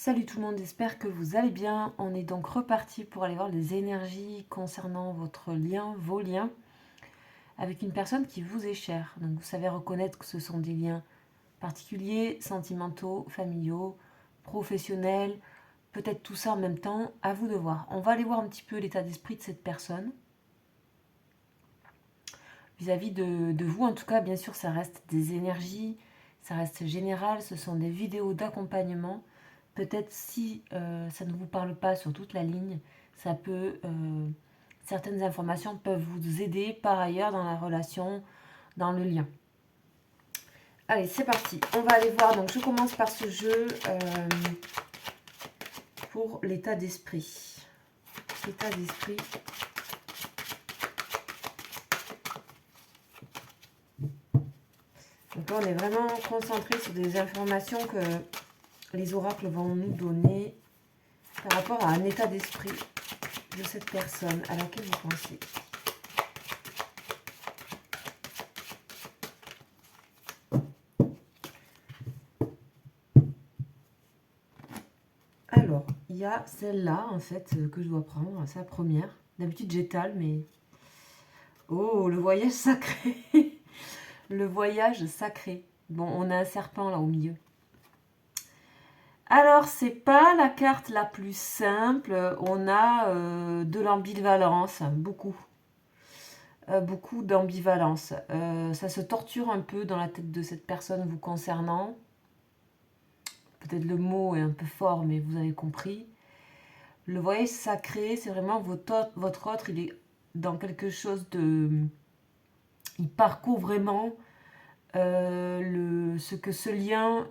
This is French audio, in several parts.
Salut tout le monde, j'espère que vous allez bien. On est donc reparti pour aller voir les énergies concernant votre lien, vos liens, avec une personne qui vous est chère. Donc vous savez reconnaître que ce sont des liens particuliers, sentimentaux, familiaux, professionnels, peut-être tout ça en même temps, à vous de voir. On va aller voir un petit peu l'état d'esprit de cette personne. Vis-à-vis de vous, en tout cas, bien sûr, ça reste des énergies, ça reste général, ce sont des vidéos d'accompagnement. Peut-être si ça ne vous parle pas sur toute la ligne, ça peut, certaines informations peuvent vous aider par ailleurs dans la relation, dans le lien. Allez, c'est parti. On va aller voir. Donc, je commence par ce jeu pour l'état d'esprit. L'état d'esprit. Donc là, on est vraiment concentré sur des informations que les oracles vont nous donner par rapport à un état d'esprit de cette personne à laquelle vous pensez. Alors, il y a celle-là, en fait, que je dois prendre, sa première. D'habitude, j'étale, mais... Oh, le voyage sacré. Le voyage sacré. Bon, on a un serpent là au milieu. Alors, c'est pas la carte la plus simple. On a de l'ambivalence, beaucoup. Beaucoup d'ambivalence. Ça se torture un peu dans la tête de cette personne vous concernant. Peut-être le mot est un peu fort, mais vous avez compris. Le voyage sacré, c'est vraiment votre autre, il est dans quelque chose de... Il parcourt vraiment ce que ce lien...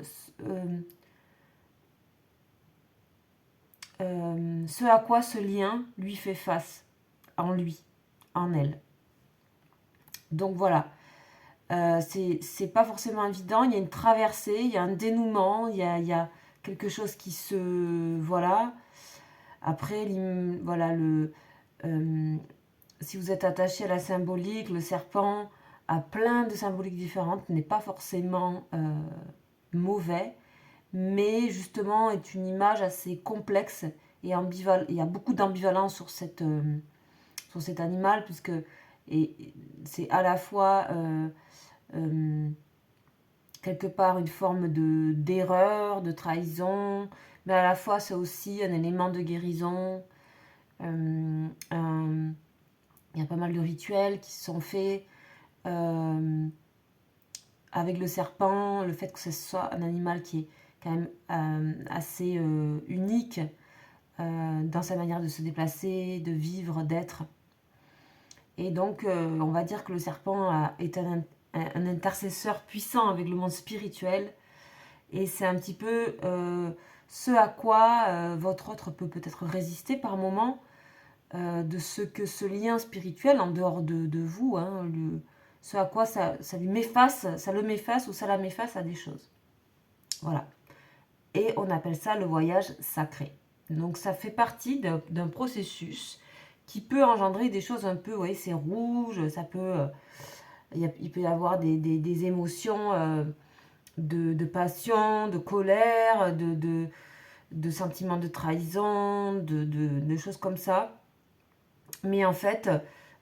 ce à quoi ce lien lui fait face, en lui, en elle. Donc voilà, c'est pas forcément évident, il y a une traversée, il y a un dénouement, il y a quelque chose qui se... Voilà. Après, voilà, si vous êtes attaché à la symbolique, le serpent a plein de symboliques différentes, n'est pas forcément mauvais, mais justement est une image assez complexe et il y a beaucoup d'ambivalence sur cet animal, puisque c'est à la fois quelque part une forme d'erreur, de trahison, mais à la fois c'est aussi un élément de guérison. Il y a pas mal de rituels qui se sont faits avec le serpent, le fait que ce soit un animal qui est quand même assez unique dans sa manière de se déplacer, de vivre, d'être. Et donc, on va dire que le serpent est un intercesseur puissant avec le monde spirituel. Et c'est un petit peu ce à quoi votre autre peut peut-être résister par moment, de ce que ce lien spirituel, en dehors de vous, hein, ce à quoi ça lui met face, ça le met face ou ça la met face à des choses. Voilà. Et on appelle ça le voyage sacré. Donc ça fait partie d'un processus qui peut engendrer des choses un peu, vous voyez, c'est rouge, ça peut, il peut y avoir des émotions de passion, de colère, de sentiments de trahison, de choses comme ça. Mais en fait,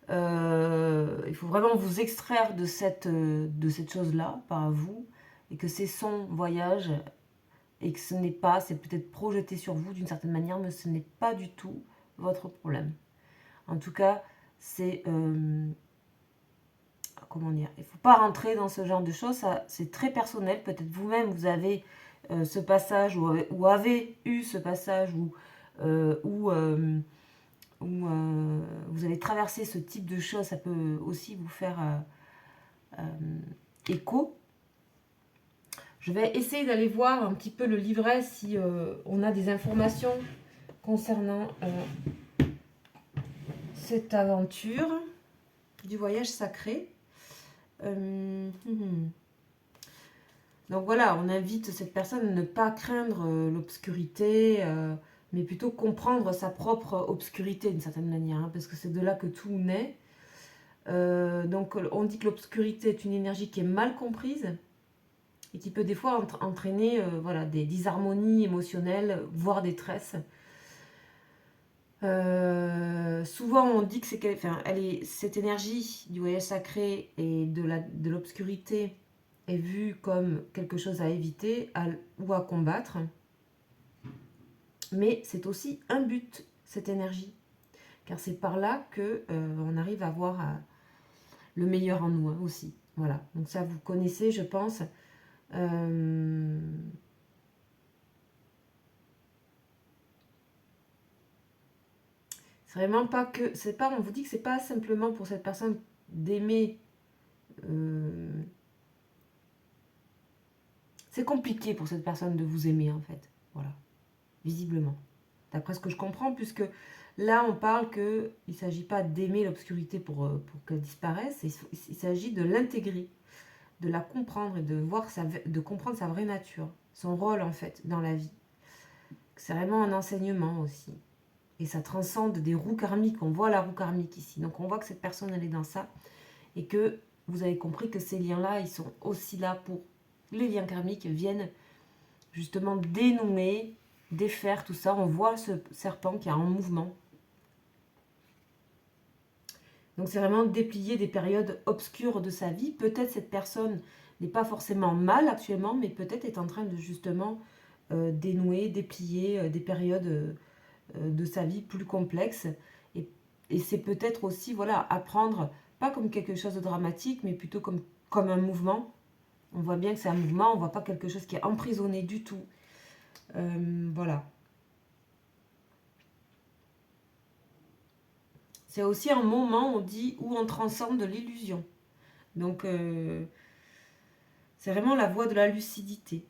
il faut vraiment vous extraire de cette chose-là, par vous, et que c'est son voyage, et que ce n'est pas, c'est peut-être projeté sur vous d'une certaine manière, mais ce n'est pas du tout votre problème. En tout cas, c'est... comment dire, il ne faut pas rentrer dans ce genre de choses, c'est très personnel. Peut-être vous-même, vous avez ce passage, ou avez eu ce passage, où vous avez traversé ce type de choses, ça peut aussi vous faire écho. Je vais essayer d'aller voir un petit peu le livret si on a des informations concernant cette aventure du voyage sacré. Donc voilà, on invite cette personne à ne pas craindre l'obscurité, mais plutôt comprendre sa propre obscurité d'une certaine manière, hein, parce que c'est de là que tout naît. Donc on dit que l'obscurité est une énergie qui est mal comprise, et qui peut des fois entraîner voilà, des disharmonies émotionnelles, voire détresse. Souvent on dit que c'est, enfin, cette énergie du voyage sacré et de l'obscurité est vue comme quelque chose à éviter ou à combattre. Mais c'est aussi un but, cette énergie. Car c'est par là que on arrive à voir le meilleur en nous aussi. Voilà, donc ça vous connaissez, je pense. C'est vraiment pas que, c'est pas, on vous dit que c'est pas simplement pour cette personne d'aimer. C'est compliqué pour cette personne de vous aimer en fait. Voilà, visiblement. D'après ce que je comprends, puisque là on parle qu'il ne s'agit pas d'aimer l'obscurité pour qu'elle disparaisse, il s'agit de l'intégrer, de la comprendre et de comprendre sa vraie nature, son rôle en fait dans la vie. C'est vraiment un enseignement aussi. Et ça transcende des roues karmiques. On voit la roue karmique ici. Donc on voit que cette personne elle est dans ça et que vous avez compris que ces liens-là, ils sont aussi là pour... Les liens karmiques viennent justement dénouer, défaire tout ça. On voit ce serpent qui est en mouvement. Donc c'est vraiment déplier des périodes obscures de sa vie. Peut-être cette personne n'est pas forcément mal actuellement, mais peut-être est en train de justement dénouer, déplier des périodes de sa vie plus complexes. Et c'est peut-être aussi voilà, apprendre, pas comme quelque chose de dramatique, mais plutôt comme un mouvement. On voit bien que c'est un mouvement, on ne voit pas quelque chose qui est emprisonné du tout. Voilà. C'est aussi un moment, on dit, où on transcende l'illusion. Donc, c'est vraiment la voie de la lucidité.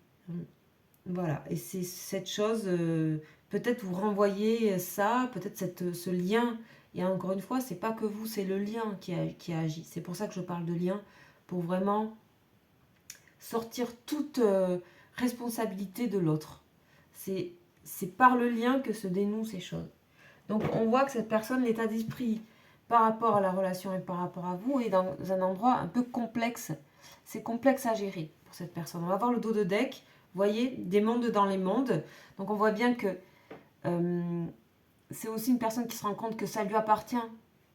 Voilà. Et c'est cette chose, peut-être vous renvoyez ça, peut-être ce lien. Et encore une fois, c'est pas que vous, c'est le lien qui a agi. C'est pour ça que je parle de lien, pour vraiment sortir toute responsabilité de l'autre. C'est par le lien que se dénouent ces choses. Donc on voit que cette personne, l'état d'esprit par rapport à la relation et par rapport à vous, est dans un endroit un peu complexe. C'est complexe à gérer pour cette personne. On va voir le dos de deck, vous voyez, des mondes dans les mondes. Donc on voit bien que c'est aussi une personne qui se rend compte que ça lui appartient,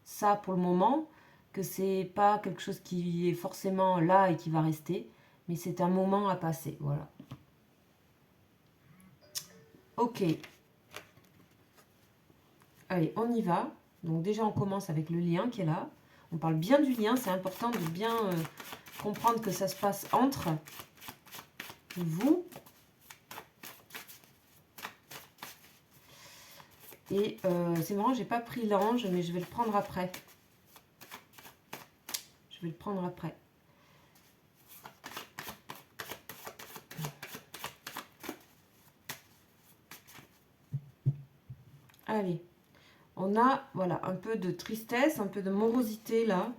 ça pour le moment, que c'est pas quelque chose qui est forcément là et qui va rester, mais c'est un moment à passer, voilà. Ok. Allez, on y va. Donc déjà, on commence avec le lien qui est là. On parle bien du lien, c'est important de bien comprendre que ça se passe entre vous et c'est marrant, j'ai pas pris l'ange, mais je vais le prendre après. Je vais le prendre après. Allez, on a voilà un peu de tristesse, un peu de morosité là.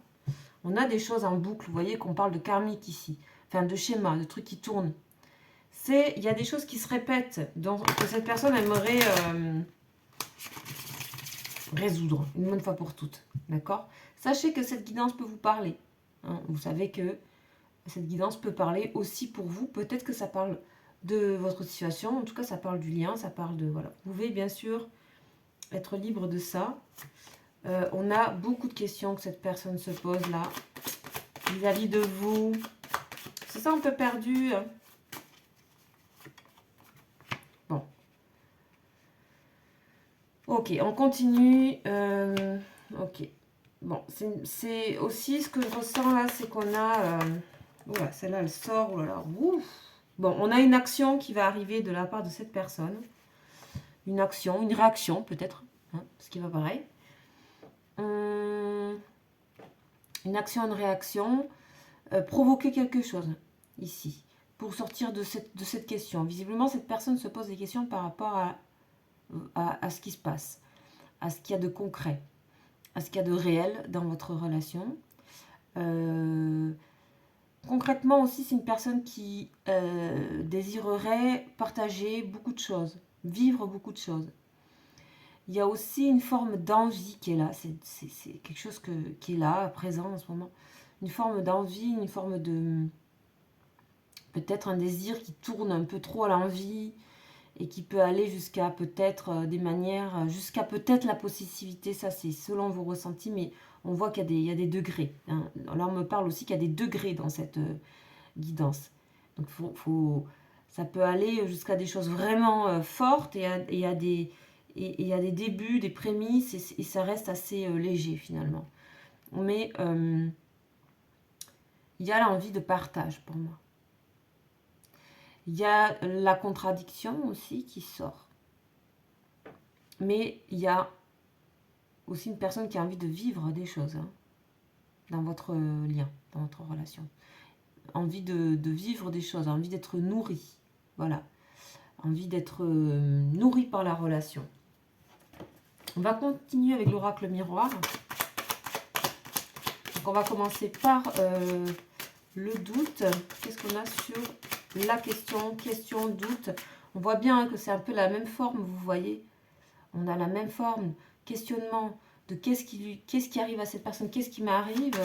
On a des choses en boucle, vous voyez qu'on parle de karmique ici, enfin de schéma, de trucs qui tournent. Il y a des choses qui se répètent, donc que cette personne aimerait résoudre une bonne fois pour toutes, d'accord? Sachez que cette guidance peut vous parler. Hein. Vous savez que cette guidance peut parler aussi pour vous. Peut-être que ça parle de votre situation, en tout cas ça parle du lien, ça parle de... Voilà. Vous pouvez bien sûr être libre de ça. On a beaucoup de questions que cette personne se pose là, vis-à-vis de vous. C'est ça un peu perdu. Hein. Bon. Ok, on continue. Ok. Bon, c'est aussi ce que je ressens là, c'est qu'on a... Voilà, celle-là, elle sort. Oh là là, ouf. Bon, on a une action qui va arriver de la part de cette personne. Une action, une réaction peut-être, hein, ce qui va pareil. Une action, une réaction. Provoquer quelque chose, ici, pour sortir de cette question. Visiblement, cette personne se pose des questions par rapport à ce qui se passe, à ce qu'il y a de concret, à ce qu'il y a de réel dans votre relation. Concrètement aussi, c'est une personne qui désirerait partager beaucoup de choses, vivre beaucoup de choses. Il y a aussi une forme d'envie qui est là, c'est quelque chose qui est là, présent en ce moment. Une forme d'envie, une forme peut-être un désir qui tourne un peu trop à l'envie et qui peut aller jusqu'à peut-être des manières, jusqu'à peut-être la possessivité, ça c'est selon vos ressentis, mais on voit qu'il y a des degrés. Hein. Là on me parle aussi qu'il y a des degrés dans cette guidance. Donc ça peut aller jusqu'à des choses vraiment fortes et il y a des débuts, des prémices et ça reste assez léger finalement. Mais il y a l'envie de partage pour moi. Il y a la contradiction aussi qui sort. Mais il y a aussi une personne qui a envie de vivre des choses hein, dans votre lien, dans votre relation. Envie de vivre des choses, envie d'être nourri. Voilà. Envie d'être nourri par la relation. On va continuer avec l'oracle miroir. Donc on va commencer par le doute. Qu'est-ce qu'on a sur la question, doute. On voit bien hein, que c'est un peu la même forme, vous voyez. On a la même forme, questionnement de qu'est-ce qui arrive à cette personne, qu'est-ce qui m'arrive.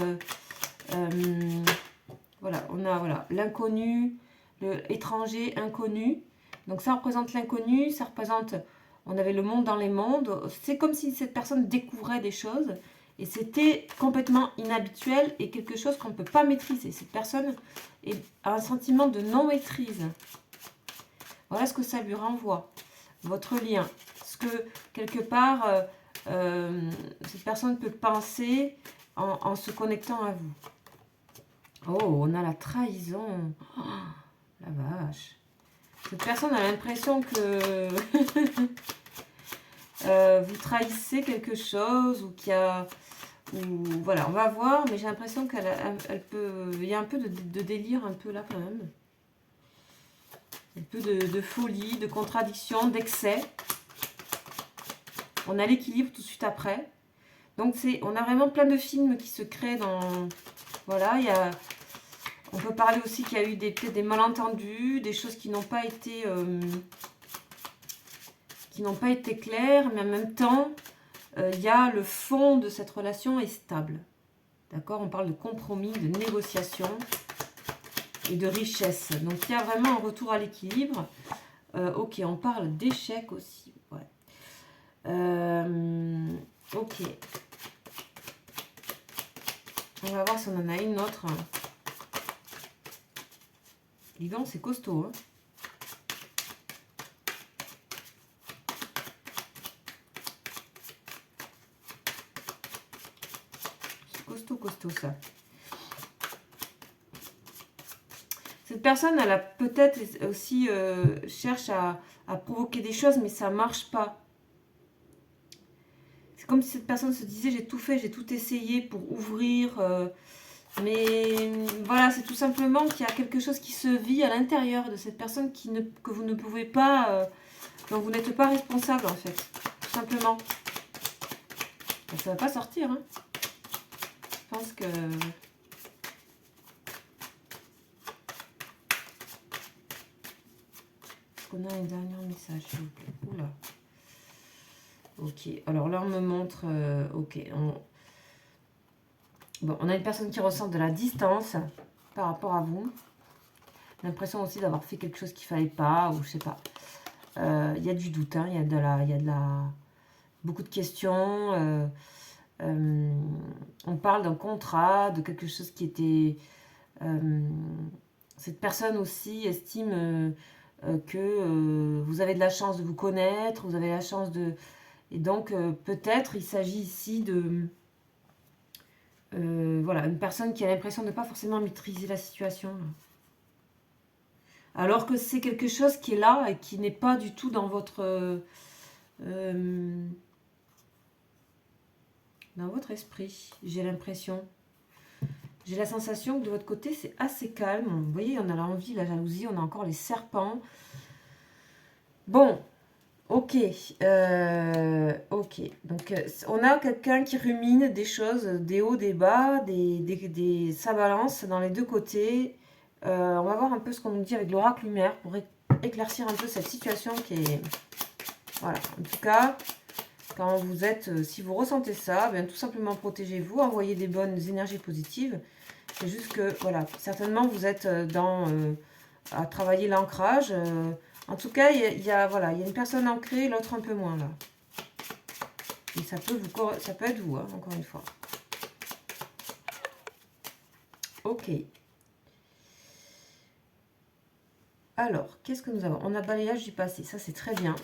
Voilà, on a voilà, l'inconnu, l'étranger, inconnu. Donc ça représente l'inconnu, ça représente, on avait le monde dans les mondes. C'est comme si cette personne découvrait des choses et c'était complètement inhabituel et quelque chose qu'on ne peut pas maîtriser. Cette personne a un sentiment de non-maîtrise. Voilà ce que ça lui renvoie, votre lien. Ce que, quelque part, cette personne peut penser en se connectant à vous. Oh, on a la trahison. Oh, la vache. Cette personne a l'impression que vous trahissez quelque chose ou qu'il y a... Ou, voilà, on va voir, mais j'ai l'impression qu'elle peut... Il y a un peu de délire un peu là quand même. Un peu de folie, de contradiction, d'excès. On a l'équilibre tout de suite après. Donc on a vraiment plein de films qui se créent dans... Voilà, il y a... On peut parler aussi qu'il y a eu peut-être des malentendus, des choses qui n'ont pas été claires, mais en même temps, il y a le fond de cette relation est stable. D'accord? On parle de compromis, de négociation et de richesse. Donc il y a vraiment un retour à l'équilibre. Ok, on parle d'échec aussi. Ouais. Ok. On va voir si on en a une autre. Dis donc, c'est costaud. Hein. C'est costaud ça. Cette personne, elle a peut-être aussi cherche à provoquer des choses, mais ça marche pas. C'est comme si cette personne se disait, j'ai tout fait, j'ai tout essayé pour ouvrir... mais voilà, c'est tout simplement qu'il y a quelque chose qui se vit à l'intérieur de cette personne que vous ne pouvez pas, dont vous n'êtes pas responsable en fait, tout simplement. Ça ne va pas sortir. Hein. Je pense que... Est-ce qu'on a un dernier message s'il vous plaît? Oula. Ok, alors là on me montre... ok, bon, on a une personne qui ressent de la distance par rapport à vous. L'impression aussi d'avoir fait quelque chose qu'il ne fallait pas, ou je sais pas. Il y a du doute, hein, il y a de la... Beaucoup de questions. On parle d'un contrat, de quelque chose qui était... cette personne aussi estime que vous avez de la chance de vous connaître, vous avez la chance de... Et donc, peut-être, il s'agit ici de... voilà, une personne qui a l'impression de ne pas forcément maîtriser la situation. Là. Alors que c'est quelque chose qui est là et qui n'est pas du tout dans votre... dans votre esprit, j'ai l'impression. J'ai la sensation que de votre côté, c'est assez calme. Vous voyez, on a l'envie, la jalousie, on a encore les serpents. Bon, ok. Ok. Donc, on a quelqu'un qui rumine des choses, des hauts, des bas, ça balance dans les deux côtés. On va voir un peu ce qu'on nous dit avec l'oracle lumière pour éclaircir un peu cette situation qui est... Voilà. En tout cas, quand vous êtes... si vous ressentez ça, bien, tout simplement protégez-vous, envoyez des bonnes énergies positives. C'est juste que, voilà, certainement vous êtes dans à travailler l'ancrage. En tout cas, voilà, il y a une personne ancrée, l'autre un peu moins là. Et ça peut être vous, hein, encore une fois. Ok. Alors, qu'est-ce que nous avons? On a balayage du passé, ça c'est très bien.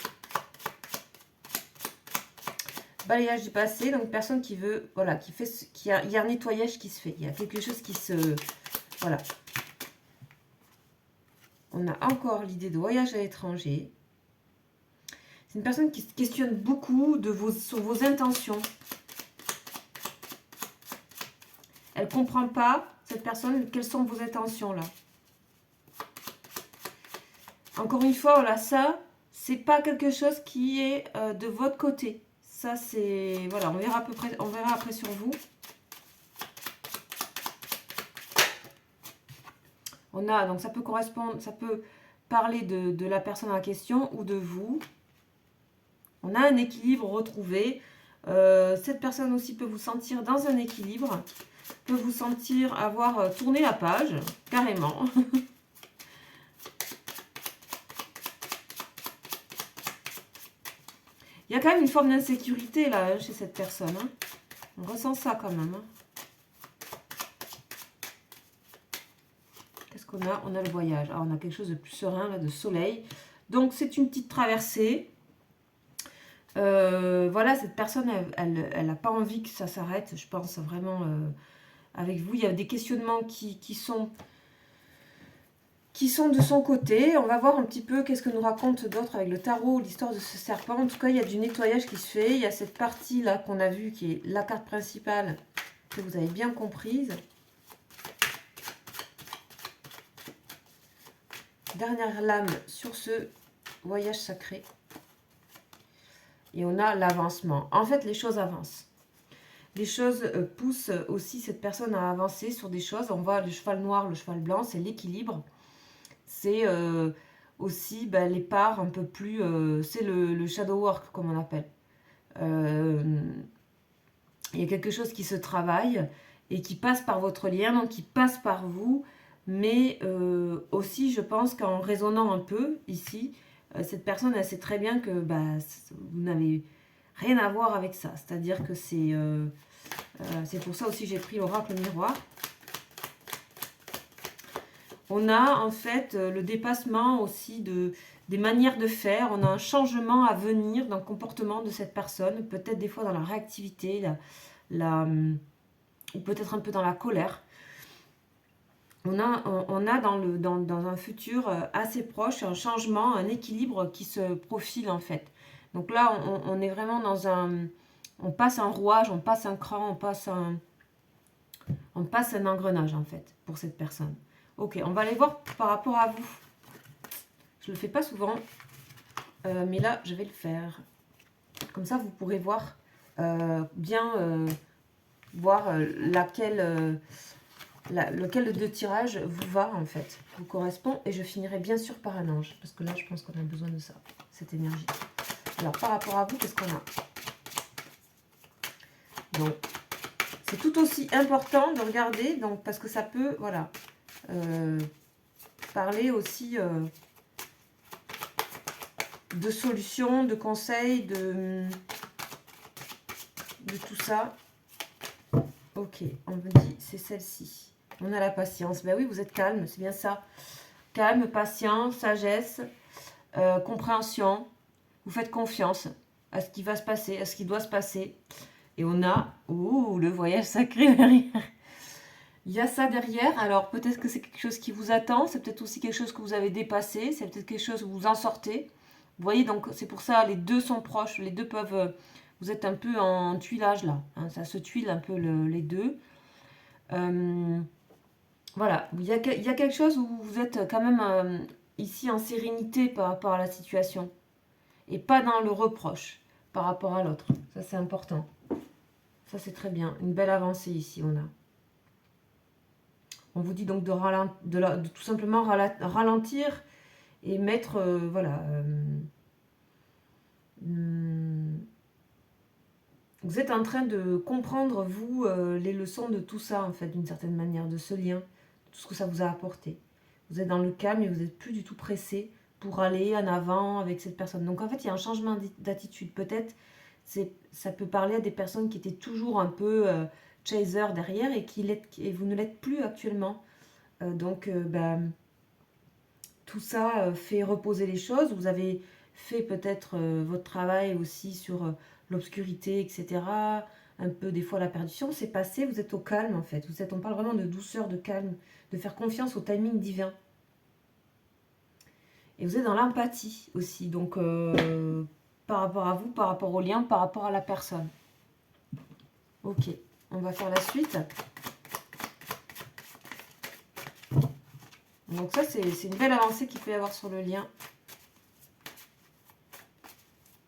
Balayage du passé, donc personne qui veut, voilà, il y a un nettoyage qui se fait. Il y a quelque chose qui se, voilà. On a encore l'idée de voyage à l'étranger. C'est une personne qui se questionne beaucoup sur vos intentions. Elle ne comprend pas, cette personne, quelles sont vos intentions là. Encore une fois, voilà, ça, c'est pas quelque chose qui est de votre côté. Ça, c'est... Voilà, on verra on verra après sur vous. On a, donc ça peut correspondre, ça peut parler de la personne en question ou de vous. On a un équilibre retrouvé. Cette personne aussi peut vous sentir dans un équilibre. Peut vous sentir avoir tourné la page, carrément. Il y a quand même une forme d'insécurité là, hein, chez cette personne. Hein. On ressent ça quand même. Hein. Qu'est-ce qu'on a? On a le voyage. Ah, on a quelque chose de plus serein, là, de soleil. Donc, c'est une petite traversée. Voilà, cette personne, elle n'a pas envie que ça s'arrête. Je pense vraiment avec vous. Il y a des questionnements qui sont de son côté. On va voir un petit peu qu'est-ce que nous raconte d'autres avec le tarot, l'histoire de ce serpent. En tout cas, il y a du nettoyage qui se fait. Il y a cette partie-là qu'on a vue qui est la carte principale que vous avez bien comprise. Dernière lame sur ce voyage sacré. Et on a l'avancement. En fait, les choses avancent. Les choses poussent aussi cette personne à avancer sur des choses. On voit le cheval noir, le cheval blanc, c'est l'équilibre. C'est aussi les parts un peu plus... c'est le shadow work, comme on appelle. Il y a quelque chose qui se travaille et qui passe par votre lien, donc qui passe par vous. Mais aussi, je pense qu'en raisonnant un peu ici, cette personne, elle sait très bien que vous n'avez rien à voir avec ça. C'est-à-dire que c'est pour ça aussi j'ai pris l'oracle miroir. On a en fait le dépassement aussi des manières de faire. On a un changement à venir dans le comportement de cette personne. Peut-être des fois dans la réactivité, ou peut-être un peu dans la colère. On a dans un futur assez proche un changement, un équilibre qui se profile en fait. Donc là, on est vraiment dans un... On passe un rouage, on passe un cran, on passe un engrenage en fait pour cette personne. Ok, on va aller voir par rapport à vous. Je ne le fais pas souvent, mais là, je vais le faire. Comme ça, vous pourrez voir voir lequel de deux tirages vous va en fait, vous correspond. Et je finirai bien sûr par un ange, parce que là, je pense qu'on a besoin de ça, cette énergie. Alors, par rapport à vous, qu'est-ce qu'on a? Donc, c'est tout aussi important de regarder, donc, parce que ça peut, voilà, parler aussi de solutions, de conseils, de tout ça. Ok, on me dit, c'est celle-ci. On a la patience. Ben oui, vous êtes calme, c'est bien ça. Calme, patient, sagesse, compréhension. Vous faites confiance à ce qui va se passer, à ce qui doit se passer. Et on a, le voyage sacré derrière. Il y a ça derrière. Alors peut-être que c'est quelque chose qui vous attend. C'est peut-être aussi quelque chose que vous avez dépassé. C'est peut-être quelque chose où vous en sortez. Vous voyez, donc c'est pour ça, les deux sont proches. Les deux peuvent... vous êtes un peu en tuilage là. Hein, ça se tuile un peu les deux. Voilà. Il y a quelque chose où vous êtes quand même ici en sérénité par rapport à la situation. Et pas dans le reproche par rapport à l'autre. Ça, c'est important. Ça, c'est très bien. Une belle avancée ici, on a. On vous dit donc de tout simplement ralentir et mettre, vous êtes en train de comprendre, vous, les leçons de tout ça, en fait, d'une certaine manière, de ce lien, tout ce que ça vous a apporté. Vous êtes dans le calme et vous n'êtes plus du tout pressé pour aller en avant avec cette personne. Donc en fait, il y a un changement d'attitude. Peut-être, ça peut parler à des personnes qui étaient toujours un peu chaser derrière et vous ne l'êtes plus actuellement. Tout ça fait reposer les choses. Vous avez fait peut-être votre travail aussi sur l'obscurité, etc. Un peu des fois la perdition. C'est passé, vous êtes au calme en fait. On parle vraiment de douceur, de calme, de faire confiance au timing divin. Et vous êtes dans l'empathie aussi. Donc par rapport à vous, par rapport au lien, par rapport à la personne. Ok, on va faire la suite. Donc ça, c'est une belle avancée qu'il peut y avoir sur le lien.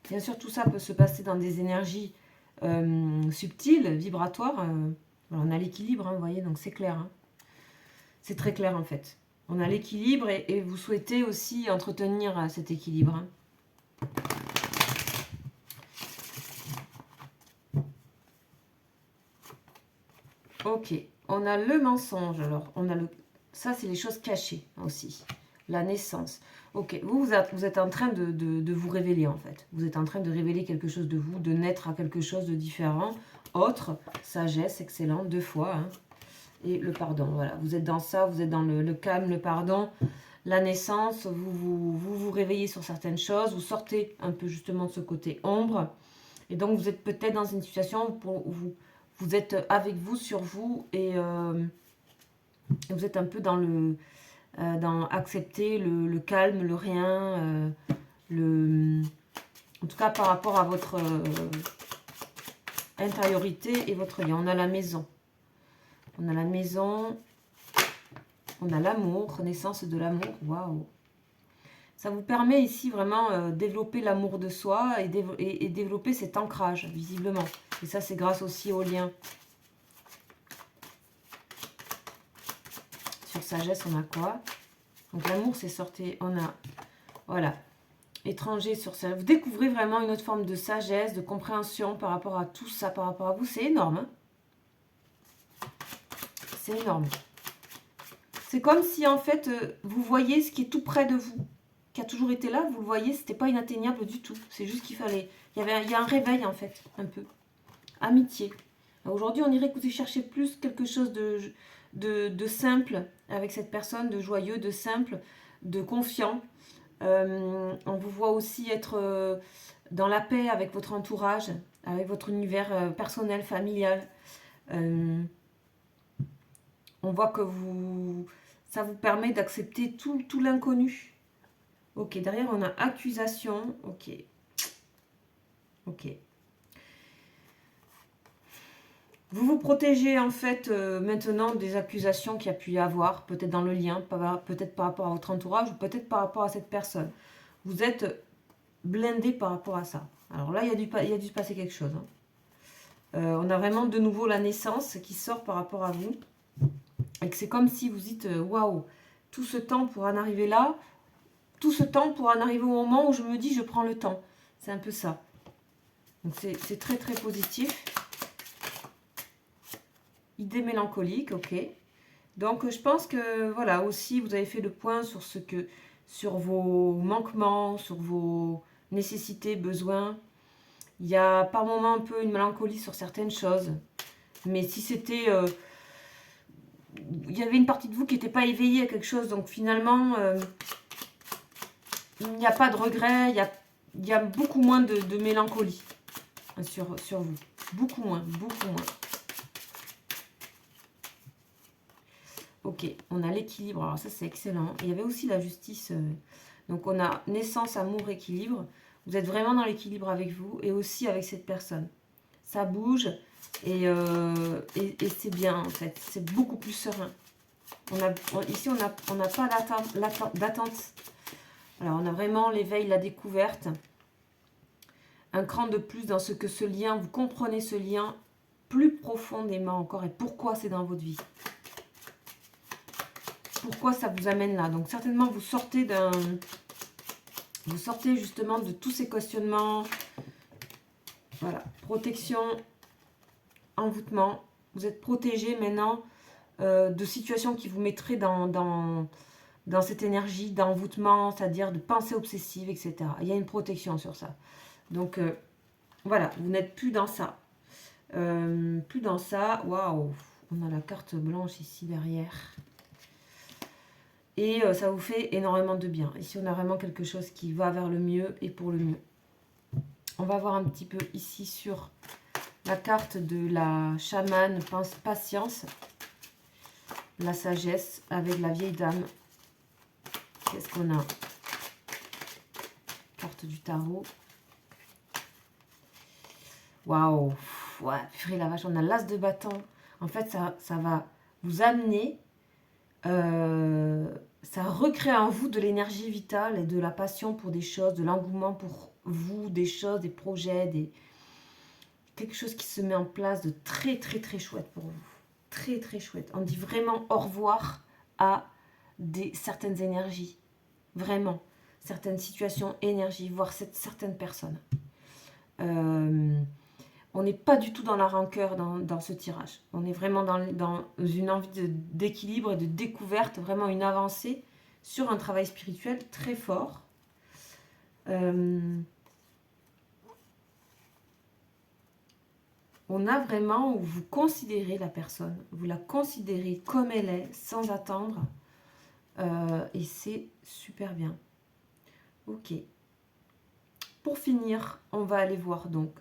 Bien sûr, tout ça peut se passer dans des énergies subtiles, vibratoires. On a l'équilibre, hein, vous voyez, donc c'est clair. Hein. C'est très clair en fait. On a l'équilibre et vous souhaitez aussi entretenir cet équilibre. Hein. Ok, on a le mensonge alors. Ça, c'est les choses cachées aussi. La naissance. Ok, vous êtes en train de vous révéler en fait. Vous êtes en train de révéler quelque chose de vous, de naître à quelque chose de différent. Autre, sagesse, excellent, 2 fois. Hein. Et le pardon, voilà. Vous êtes dans ça, vous êtes dans le calme, le pardon, la naissance. Vous réveillez sur certaines choses. Vous sortez un peu justement de ce côté ombre. Et donc, vous êtes peut-être dans une situation où vous êtes avec vous, sur vous. Et vous êtes un peu dans accepter le calme, le rien, en tout cas par rapport à votre intériorité et votre lien. On a la maison. On a la maison, on a l'amour, naissance de l'amour. Waouh! Ça vous permet ici vraiment développer l'amour de soi et développer cet ancrage, visiblement. Et ça, c'est grâce aussi au lien. Sur sagesse, on a quoi? Donc l'amour, c'est sorti. On a, voilà, étranger sur ça. Vous découvrez vraiment une autre forme de sagesse, de compréhension par rapport à tout ça, par rapport à vous. C'est énorme. Hein, c'est énorme. C'est comme si en fait, vous voyez ce qui est tout près de vous, qui a toujours été là, vous le voyez, c'était pas inatteignable du tout. C'est juste qu'il fallait... Il y a un réveil en fait, un peu. Amitié. Aujourd'hui, on irait que vous cherchez plus quelque chose de simple avec cette personne, de joyeux, de simple, de confiant. On vous voit aussi être dans la paix avec votre entourage, avec votre univers personnel, familial. On voit que ça vous permet d'accepter tout l'inconnu. Ok, derrière on a accusation. Ok. Ok. Vous vous protégez en fait maintenant des accusations qu'il y a pu y avoir, peut-être dans le lien, peut-être par rapport à votre entourage ou peut-être par rapport à cette personne. Vous êtes blindé par rapport à ça. Alors là, il y a dû se passer quelque chose. Hein. On a vraiment de nouveau la naissance qui sort par rapport à vous. Et que c'est comme si vous dites, waouh, tout ce temps pour en arriver là, tout ce temps pour en arriver au moment où je me dis, je prends le temps. C'est un peu ça. Donc c'est très très positif. Idée mélancolique, ok. Donc je pense que voilà, aussi vous avez fait le point sur vos manquements, sur vos nécessités, besoins. Il y a par moments un peu une mélancolie sur certaines choses. Mais si c'était... il y avait une partie de vous qui n'était pas éveillée à quelque chose. Donc finalement, il n'y a pas de regret. Il y a beaucoup moins de mélancolie sur vous. Beaucoup moins, beaucoup moins. Ok, on a l'équilibre. Alors ça, c'est excellent. Il y avait aussi la justice. Donc on a naissance, amour, équilibre. Vous êtes vraiment dans l'équilibre avec vous et aussi avec cette personne. Ça bouge et c'est bien en fait. C'est beaucoup plus serein. Ici, on n'a pas d'attente. Alors, on a vraiment l'éveil, la découverte. Un cran de plus dans ce lien. Vous comprenez ce lien plus profondément encore et pourquoi c'est dans votre vie. Pourquoi ça vous amène là. Donc, certainement, vous sortez justement de tous ces questionnements. Voilà, protection, envoûtement. Vous êtes protégé maintenant de situations qui vous mettraient dans dans cette énergie d'envoûtement, c'est-à-dire de pensée obsessive, etc. Il y a une protection sur ça. Donc, voilà, vous n'êtes plus dans ça. Plus dans ça. Waouh, on a la carte blanche ici derrière. Et ça vous fait énormément de bien. Ici, on a vraiment quelque chose qui va vers le mieux et pour le mieux. On va voir un petit peu ici sur la carte de la chamane patience. La sagesse avec la vieille dame. Qu'est-ce qu'on a? Carte du tarot. Waouh! Ouais, purée la vache, on a l'as de bâton. En fait, ça va vous amener, ça recrée en vous de l'énergie vitale et de la passion pour des choses, de l'engouement pour vous, des choses, des projets, quelque chose qui se met en place de très très très chouette pour vous. Très très chouette. On dit vraiment au revoir à certaines énergies. Vraiment. Certaines situations, énergies, voire certaines personnes. On n'est pas du tout dans la rancœur dans ce tirage. On est vraiment dans une envie d'équilibre et de découverte, vraiment une avancée sur un travail spirituel très fort. On a vraiment où vous considérez la personne, vous la considérez comme elle est, sans attendre. Et c'est super bien. Ok. Pour finir, on va aller voir donc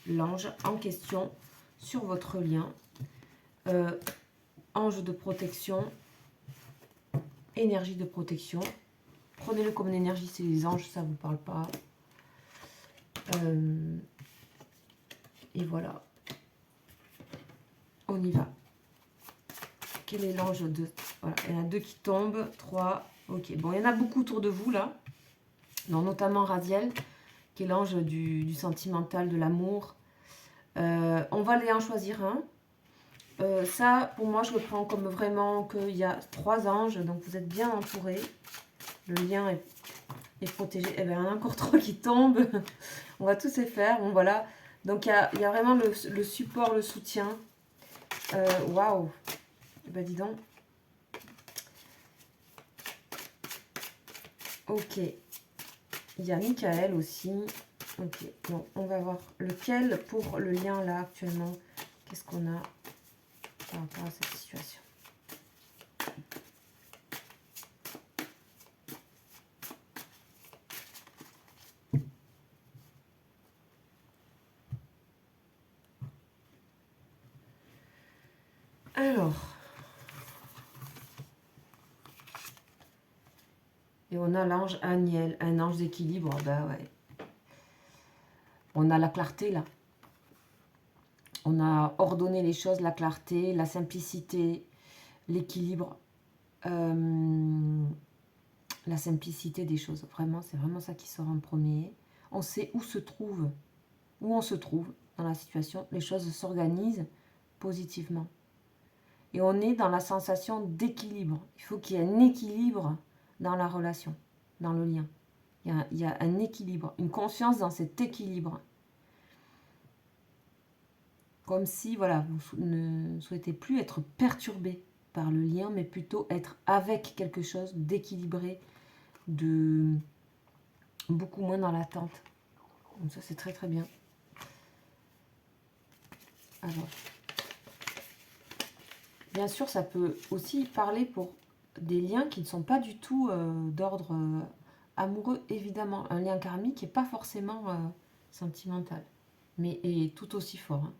l'ange en question sur votre lien. Ange de protection, énergie de protection. Prenez-le comme une énergie, c'est les anges, ça ne vous parle pas. Et voilà. On y va. Quel est l'ange de... Voilà, il y en a 2 qui tombent, 3. Ok, bon, il y en a beaucoup autour de vous, là. Donc, notamment Raziel, qui est l'ange du sentimental, de l'amour. On va aller en choisir un. Ça, pour moi, je le prends comme vraiment qu'il y a 3 anges, donc vous êtes bien entourés. Le lien est protégé. Eh bien, il y en a encore 3 qui tombent. On va tous les faire. Bon, voilà. Donc, il y a vraiment le support, le soutien. Waouh! Eh ben, dis donc. Ok. Il y a Michael aussi. Ok. Bon, on va voir lequel pour le lien là actuellement. Qu'est-ce qu'on a par rapport à cette situation? Alors. Et on a l'ange Aniel, un ange d'équilibre. Bah ouais. On a la clarté là. On a ordonné les choses, la clarté, la simplicité, l'équilibre. La simplicité des choses. Vraiment, c'est vraiment ça qui sort en premier. On sait où on se trouve dans la situation. Les choses s'organisent positivement. Et on est dans la sensation d'équilibre. Il faut qu'il y ait un équilibre dans la relation, dans le lien. Il y a un équilibre, une conscience dans cet équilibre. Comme si, voilà, vous ne souhaitez plus être perturbé par le lien, mais plutôt être avec quelque chose d'équilibré, de beaucoup moins dans l'attente. Donc ça, c'est très très bien. Alors, bien sûr, ça peut aussi parler pour des liens qui ne sont pas du tout d'ordre amoureux, évidemment. Un lien karmique n'est pas forcément sentimental, mais est tout aussi fort. Hein.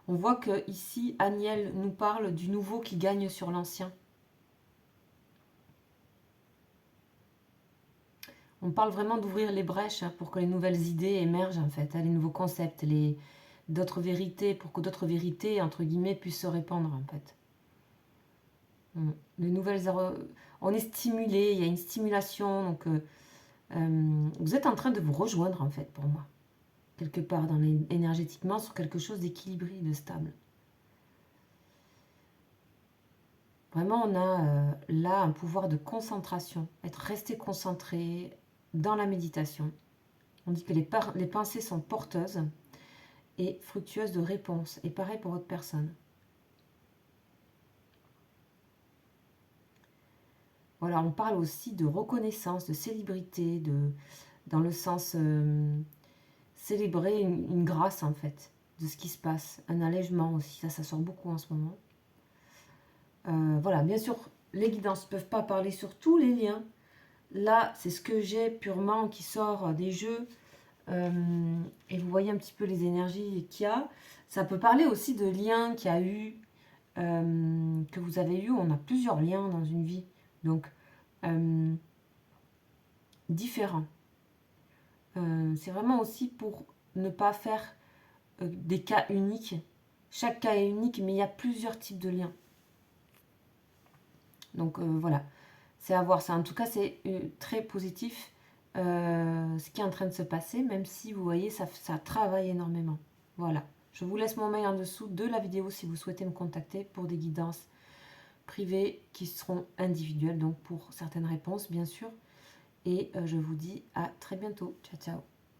On voit que ici, Aniel nous parle du nouveau qui gagne sur l'ancien. On parle vraiment d'ouvrir les brèches pour que les nouvelles idées émergent, en fait, les nouveaux concepts, d'autres vérités, pour que d'autres vérités, entre guillemets, puissent se répandre, en fait. Les nouvelles... On est stimulé, il y a une stimulation, donc vous êtes en train de vous rejoindre, en fait, pour moi. Quelque part, énergétiquement, sur quelque chose d'équilibré, de stable. Vraiment, on a là un pouvoir de concentration, être resté concentré dans la méditation. On dit que les pensées sont porteuses et fructueuses de réponses. Et pareil pour votre personne. Voilà, on parle aussi de reconnaissance, de célébrité, dans le sens célébrer une grâce en fait, de ce qui se passe. Un allègement aussi, ça sort beaucoup en ce moment. Voilà, bien sûr, les guidances ne peuvent pas parler sur tous les liens. Là, c'est ce que j'ai purement qui sort des jeux. Et vous voyez un petit peu les énergies qu'il y a. Ça peut parler aussi de liens qu'il y a eu, que vous avez eu. On a plusieurs liens dans une vie, donc différents. C'est vraiment aussi pour ne pas faire des cas uniques. Chaque cas est unique, mais il y a plusieurs types de liens. Donc voilà, c'est à voir ça. En tout cas, c'est très positif ce qui est en train de se passer, même si vous voyez, ça travaille énormément. Voilà. Je vous laisse mon mail en dessous de la vidéo si vous souhaitez me contacter pour des guidances privées qui seront individuelles, donc pour certaines réponses, bien sûr. Et je vous dis à très bientôt. Ciao, ciao.